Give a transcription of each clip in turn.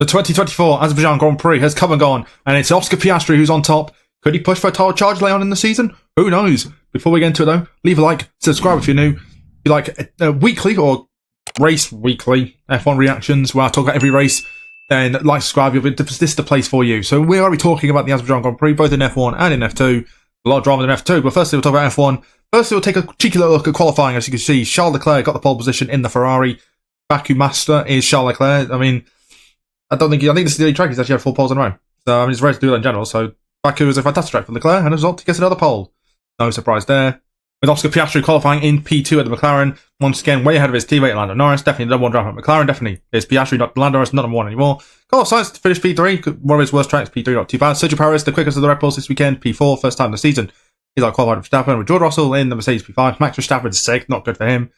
The 2024 Azerbaijan Grand Prix has come and gone, and it's Oscar Piastri who's on top. Could he push for a title charge later on in the season? Who knows? Before we get into it though, leave a like, subscribe if you're new. If you like weekly or race weekly F1 reactions where I talk about every race, then like, subscribe, this is the place for you. So we are be talking about the Azerbaijan Grand Prix, both in F1 and in F2. A lot of drama in F2, but firstly we'll talk about F1. Firstly we'll take a cheeky little look at qualifying. As you can see, Charles Leclerc got the pole position in the Ferrari. Baku master is Charles Leclerc. I mean, I think this is the only track he's actually had 4 poles in a row. So, I mean, he's ready to do that in general. So, Baku is a fantastic track for Leclerc, and as a result, he gets another pole. No surprise there. With Oscar Piastri qualifying in P2 at the McLaren, once again, way ahead of his teammate Lando Norris. Definitely the number 1 driver at McLaren, definitely. It's Piastri, not Lando Norris, not number 1 anymore. Carlos Sainz to finish P3, one of his worst tracks, P3, not too bad. Sergio Perez, the quickest of the Red Bulls this weekend, P4, first time in the season. He's like qualified with Verstappen, with George Russell in the Mercedes P5. Max Verstappen 6th, not good for him.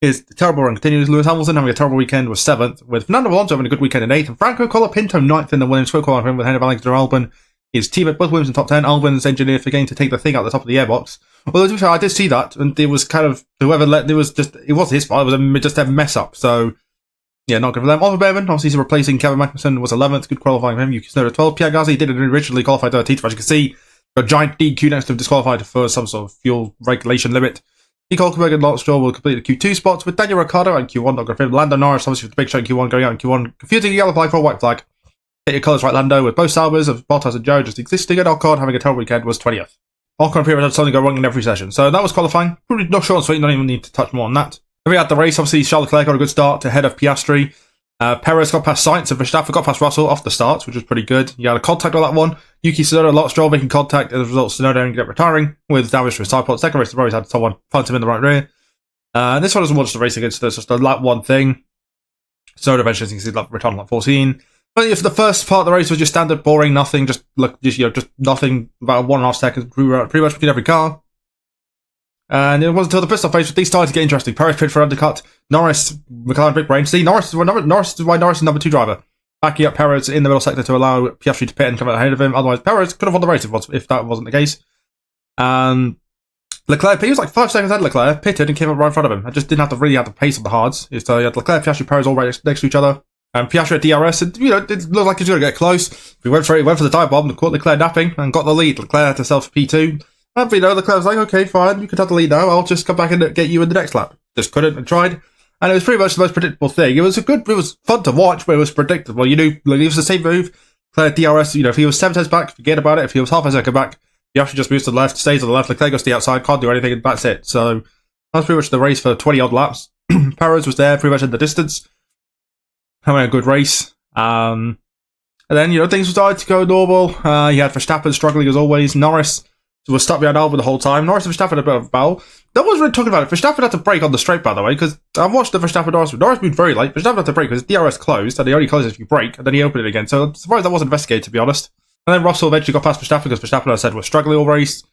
His terrible run continues. Lewis Hamilton having a terrible weekend was 7th, with Fernando Alonso having a good weekend in 8th, and Franco Colapinto 9th in the Williams. Quick qualifying with Henry Alexander Albon. His team at both Williams in top 10. Albon's engineered for getting to take the thing out the top of the airbox. Although to be fair, I did see that, and it was kind of whoever let it wasn't his fault. It was just a mess up. So yeah, not good for them. Oliver Behrman, obviously he's replacing Kevin Magnussen, was 11th. Good qualifying for him. Yuki Tsunoda 12th. Pierre Gasly didn't originally qualify 13th, as you can see. Got a giant DQ next to him, disqualified for some sort of fuel regulation limit. Nico Hulkenberg and Lance Stroll will complete the Q2 spots, with Daniel Ricciardo and Q1 not going to fit. Lando Norris, obviously with the big shot in Q1, going out in Q1. Confusing yellow flag for a white flag. Hit your colours right, Lando, with both Salvers of Bottas and Joe just existing, and Ocon having a terrible weekend was 20th. Ocon appeared had something go wrong in every session, so that was qualifying. Probably not short and sweet, don't even need to touch more on that. Then we had the race, obviously Charles Leclerc got a good start ahead of Piastri. Perez got past Sainz, and Verstappen got past Russell off the start, which was pretty good. You had a contact on that one. Yuki Tsunoda, Lance Stroll making contact, as a result Tsunoda ended up retiring with damage to his side pod. Second race, the Rory's had someone punt him in the right rear. This one doesn't want just a race against this, just a lap 1 thing. Tsunoda eventually, as you can see, returned lap 14. But if the first part of the race was just standard, boring, nothing, just nothing, about 1.5 seconds, pretty much between every car. And it wasn't until the pit-stop phase that these started to get interesting. Perez pitted for undercut. Norris, McLaren big brain. See, Norris is why Norris is number 2 driver. Backing up Perez in the middle sector to allow Piastri to pit and come out ahead of him. Otherwise, Perez could have won the race if that wasn't the case. Leclerc, he was like 5 seconds ahead of Leclerc, pitted and came up right in front of him. I just didn't have to really have the pace on the hards. So you had Leclerc, Piastri, Perez all right next to each other. And Piastri at DRS, and it looked like he was going to get close. He went for the dive bomb and caught Leclerc napping and got the lead. Leclerc had himself P2. And Leclerc was like, okay, fine, you could have the lead now. I'll just come back and get you in the next lap. Just couldn't and tried. And it was pretty much the most predictable thing. It was fun to watch, but it was predictable. You knew, it was the same move. Leclerc DRS, if he was 7 seconds back, forget about it. If he was half a second back, Piastri just moves to the left, stays on the left. Leclerc goes to the outside, can't do anything, and that's it. So that was pretty much the race for 20 odd laps. Perez was there pretty much in the distance, having a good race. And then, things started to go normal. You had Verstappen struggling as always. Norris was stuck behind Albon the whole time. Norris and Verstappen had a bit of a battle. No one's really talking about it. Verstappen had to brake on the straight, by the way, because I've watched the Verstappen Norris. Norris moved very late. Verstappen had to brake because DRS closed, and he only closes if you brake, and then he opened it again. So I'm surprised that wasn't investigated, to be honest. And then Russell eventually got past Verstappen because Verstappen, as I said, was struggling all race.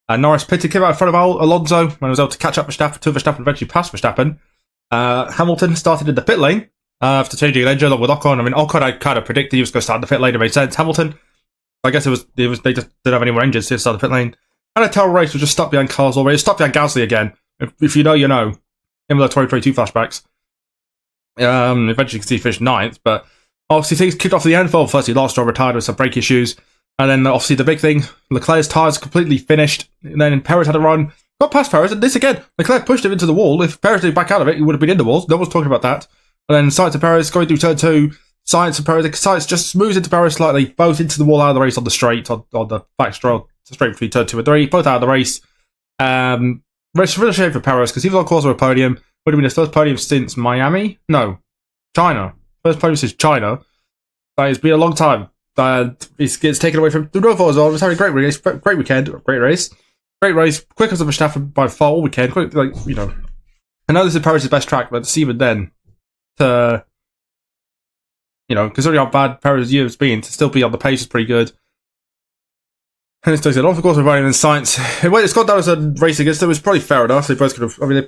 And Norris pitted, came out in front of Alonso, and was able to catch up Verstappen until Verstappen eventually passed Verstappen. Hamilton started in the pit lane after changing an engine along with Ocon. I mean, Ocon, I kind of predicted he was going to start in the pit lane. It made sense. Hamilton, I guess they just didn't have any more engines to start the pit lane. And a terrible race was just stuck behind cars already. Stuck behind Gasly again. If you know, you know. In the 2022 flashbacks. Eventually you can see he finished 9th, but obviously things kicked off at the end. Well, firstly, Lance Stroll retired with some brake issues. And then obviously the big thing, Leclerc's tyres completely finished. And then Perez had a run. Got past Perez, and this again, Leclerc pushed him into the wall. If Perez didn't back out of it, he would have been in the walls. No one's talking about that. And then Sainz and Perez going through turn 2. Sainz and Perez, Sainz just smooths into Perez slightly, both into the wall out of the race on the straight, on the back straight between turn 2 and 3, both out of the race. Really shame for Perez, because he was on course for a podium. Would have been his first podium since Miami? No, China. First podium since China. It's been a long time. It gets taken away from the Rovo as well. It was having a great race, great weekend, great race. Great race, quick as a Verstappen by far all weekend. Quick, I know this is Perez's best track, but even then, considering how bad Perez's year has been, to still be on the pace is pretty good. And it's off the course of running in science. It's gone down as a race against them. It was probably fair enough. They both could have. I mean,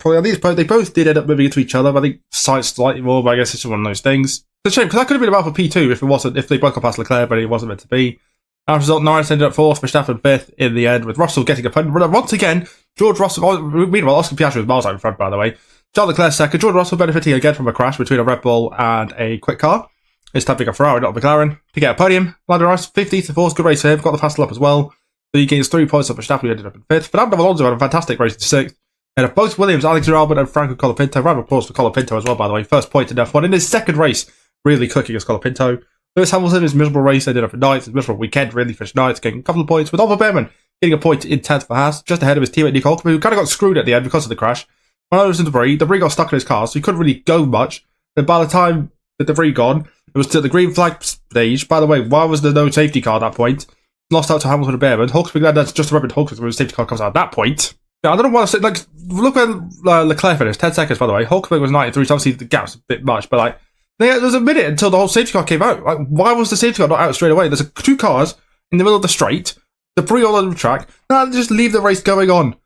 they both did end up moving into each other. But I think Sainz slightly more. But I guess it's just one of those things. It's a shame because that could have been about for P2 if they both got past Leclerc, but it wasn't meant to be. As a result, Norris ended up 4th, Verstappen 5th in the end, with Russell getting a punt. Once again, George Russell. Meanwhile, Oscar Piastri was miles out in front, by the way. Charles Leclerc 2nd. George Russell benefiting again from a crash between a Red Bull and a quick car. It's time to pick up Ferrari, not McLaren, to get a podium. Lando Norris, 50th to 4th, good race for him, got the fast lap as well. So he gains 3 points off Verstappen, who ended up in 5th. Fernando Alonso had a fantastic race in 6th. And both Williams, Alex Albon and Franco Colapinto. Round of applause for Colapinto as well, by the way. First point in F1 in his 2nd race, really cooking as Colapinto. Lewis Hamilton, his miserable race, ended up in 9th. His miserable weekend, really finished 9th, getting a couple of points. With Oliver Behrman getting a point in 10th for Haas, just ahead of his teammate Nico Hulkenberg, who kind of got screwed at the end because of the crash. When I was in debris got stuck in his car, so he couldn't really go much. Then by the time the debris gone, it was to the green flag stage. By the way, why was there no safety car at that point? Lost out to Hamilton and Behrman. Hulkenberg, that's just remembered Hulkenberg when the safety car comes out at that point. Yeah, I don't know what I said. Like, look where Leclerc finished, 10 seconds, by the way. Hulkenberg was 93, so obviously the gap's a bit much, but like, there was a minute until the whole safety car came out. Like, why was the safety car not out straight away? There's 2 cars in the middle of the straight, debris all over the track. Now just leave the race going on.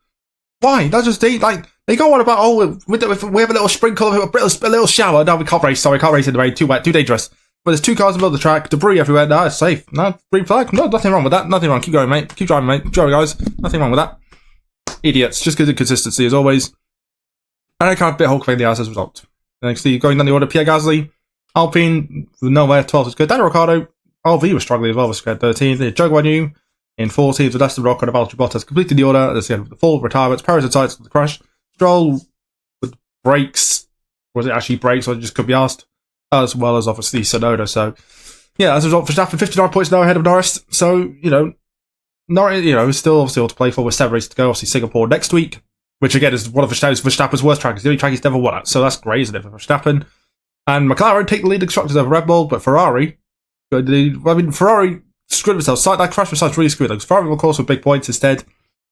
Why? That's just they go on about, oh, we have a little sprinkle of a little shower. No, we can't race. Sorry, can't race in the rain. Too wet, too dangerous. But there's 2 cars in the middle of the track, debris everywhere. No, it's safe. No, green flag. No, nothing wrong with that. Nothing wrong. Keep going, mate. Keep driving, mate. Keep driving, guys. Nothing wrong with that. Idiots. Just good consistency as always. And I can't bit Hulkenberg in the ass as a result. Next, going down the order, Pierre Gasly, Alpine, nowhere. 12th was good. Daniel Ricciardo, RV was struggling as well. Was 13th. Zhou Guanyu in 14th with Aston Rock and Valtteri Bottas completed the order. That's the end of the full retirements. Perez and Sainz with the crash. Stroll with brakes. Was it actually brakes or it just could be asked? As well as obviously Sonoda. So yeah, as a result, Verstappen 59 points now ahead of Norris. So, Norris, still obviously all to play for with 7 races to go. Obviously Singapore next week, which again is one of Verstappen's worst tracks. The only track he's never won at. So that's great, isn't it, for Verstappen? And McLaren take the lead in constructors over Red Bull, but Ferrari screwed themselves. That crash was really screwed. Like, Ferrari will course with big points instead.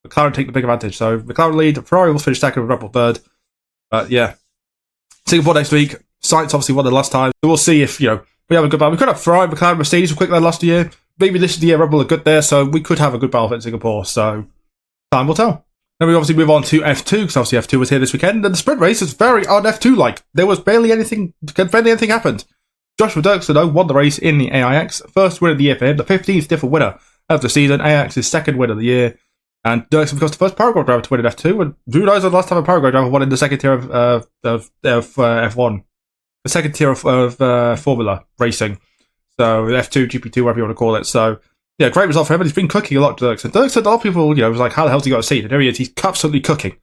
McLaren take the big advantage. So McLaren lead, Ferrari will finish 2nd with Red Bull 3rd. But yeah, Singapore next week. Sainz obviously won the last time. So we'll see if, we have a good battle. We could have Ferrari, McLaren, Mercedes were quick there last year. Maybe this is the year Red Bull are good there, so we could have a good battle in Singapore. So time will tell. Then we obviously move on to F2, because obviously F2 was here this weekend, and the sprint race is very on F2-like. There was barely anything happened. Joshua Dirksen won the race in the AIX. First win of the year for him, the 15th different winner of the season. AIX's 2nd win of the year. And Dirksen becomes the first Paraguay driver to win in F2. And who knows when the last time a Paraguay driver won in the 2nd tier of F1. The 2nd tier of Formula racing. So F2, GP2, whatever you want to call it. So yeah, great result for him. And he's been cooking a lot, Dirksen. Dirksen, a lot of people, was like, how the hell's he got a seat? And here he is. He's absolutely cooking.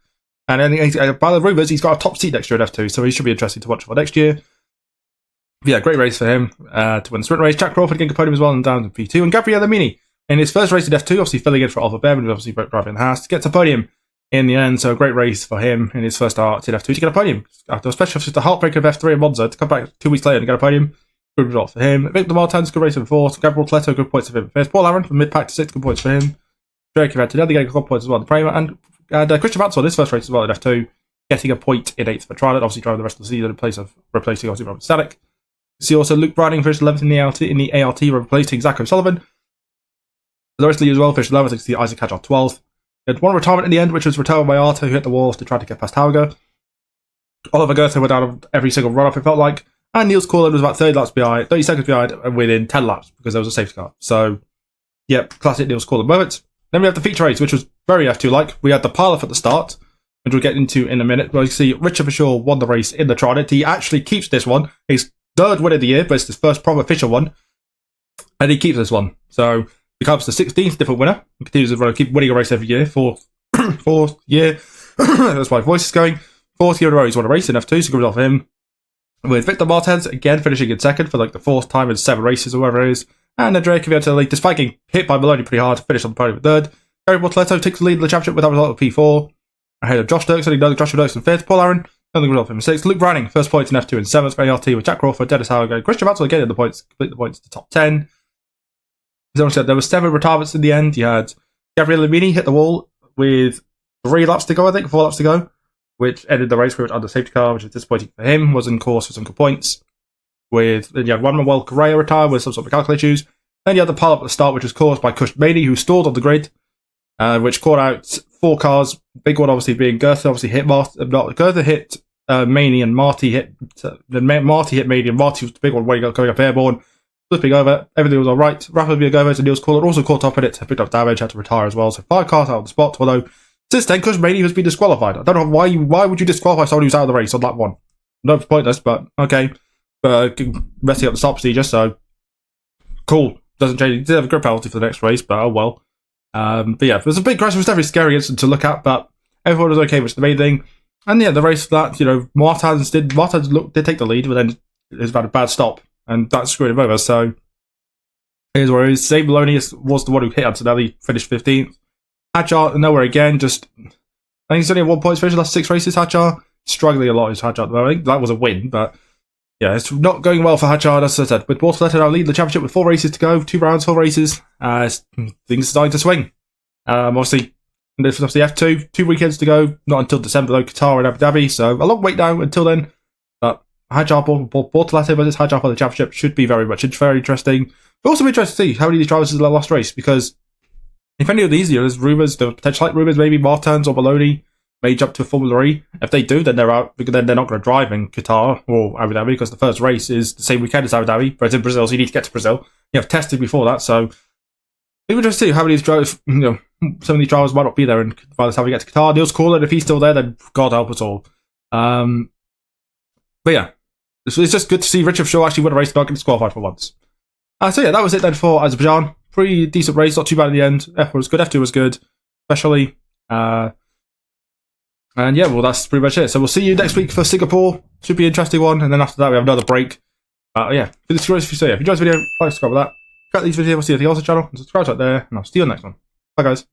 And then, by the rumours, he's got a top seat next year in F2. So he should be interesting to watch for next year. Yeah, great race for him to win the sprint race. Jack Crawford getting a podium as well and down to P2. And Gabriele Mini in his first race in F2, obviously filling in for Oliver Behrman, who's obviously driving the Haas, gets a podium in the end. So a great race for him in his first start in F2 to get a podium. After especially after the heartbreak of F3 in Monza, to come back 2 weeks later and get a podium. Good result for him. Victor Martins, good race in 4th. Gabriel Cleto, good points for him. First, Paul Aaron from mid-pack to 6th, good points for him. Drake Antonelli getting good points as well in the Prema. And Christian Mansell, his first race as well in F2, getting a point in 8th for Trident, obviously driving the rest of the season in place of replacing obviously Robert Stanek. See also Luke Browning finished 11th in the ART, replacing Zach O'Sullivan. The rest of the year as well finished 11th, see Isaac Hadjar 12th. He had one retirement in the end, which was retired by Arto, who hit the walls to try to get past Hauger. Oliver Goethe went down on every single run-off, it felt like. And Niels Corlin was about 30 seconds behind, and within 10 laps because there was a safety car. So, yeah, classic Niels Corlin moment. Then we have the feature race, which was very F2-like. We had the pile-off at the start, which we'll get into in a minute. Well, you see Richard Bashaw won the race in the Trident. He actually keeps this one. His 3rd win of the year, but it's his first proper official one. And he keeps this one. So, becomes the 16th different winner. He continues to keep winning a race every year. Fourth year. That's why my voice is going. 4th year in a row he's won a race in F2, so good result for him. With Victor Martins, again, finishing in 2nd for like the 4th time in 7 races or whatever it is. And Andrea Kvyat, despite getting hit by Maloney pretty hard, finished on the podium with 3rd. Gary Bortoletto takes the lead in the championship with that result of P4. Ahead of Josh Dirksen, another Joshua Dirksen 5th. Paul Aaron, another good result for him 6th. Luke Browning, first points in F2 and 7th for ART with Jack Crawford, Dennis Hauger, Christian Mansell again in the points, complete the points to top 10. As I said, there were 7 retirements in the end. You had Gabriele Mini hit the wall with 3 laps to go, I think, 4 laps to go, which ended the race with under safety car, which is disappointing for him. Was in course for some good points. Then you had Juan Manuel Correa retire with some sort of mechanical issues. Then you had the pile up at the start, which was caused by Kush Maney, who stalled on the grid, which caught out 4 cars. Big one obviously being Goethe, obviously hit Goethe hit Maney, and Marty hit Marty hit Maney, and Marty was the big one going up airborne, flipping over. Everything was all right. Rapidly Gomez and Niels Corlin also caught up in it, picked up damage, had to retire as well. So 5 cars out of the spot. Although since then, Kush Maney has been disqualified. I don't know why would you disqualify someone who's out of the race on lap 1? No, it's pointless, but okay. messing up the start procedure, so cool. Doesn't change. He did have a grid penalty for the next race, but oh well. But yeah, it was a big crash. It was definitely scary incident to look at, but everyone was okay, which is the main thing. And yeah, the race that, Martins did take the lead, but then it was about a bad stop, and that screwed him over. So here's where it is. Zane Maloney was the one who hit Antonelli, finished 15th. Hadjar nowhere again. I think he's only at 1 point finished the last 6 races. Hadjar struggling a lot. Is Hadjar? I think that was a win, but yeah, it's not going well for Hadjar. As I said, with Bortoleto now leading the championship with 4 races to go, 2 rounds, 4 races. Things are starting to swing. Obviously, F2, 2 weekends to go. Not until December though. Qatar and Abu Dhabi, so a long wait now until then. But Hadjar Bortoleto versus Hadjar for the championship should be very interesting. It'll also be interesting to see how many of these drivers is the last race, because if any of these, there's rumours, the potential rumours, maybe Martins or Maloney may jump to Formula E. If they do, then they're out, because then they're not going to drive in Qatar or Abu Dhabi, because the first race is the same weekend as Abu Dhabi, but it's in Brazil, so you need to get to Brazil. You have tested before that, so we would just see how many of these drivers, some of these drivers might not be there, and by the time we get to Qatar, Neil's Corlin, if he's still there, then God help us all. But yeah, it's just good to see Richard Shaw actually win a race, not getting disqualified for once. So yeah, that was it then for Azerbaijan. Pretty decent race, not too bad in the end. F1 was good, F2 was good, especially. And yeah, well, that's pretty much it. So we'll see you next week for Singapore. Should be an interesting one. And then after that, we have another break. Yeah, if you enjoyed this video, like, subscribe with that. Check out these videos, see anything else on the channel, and subscribe right there. And I'll see you on the next one. Bye, guys.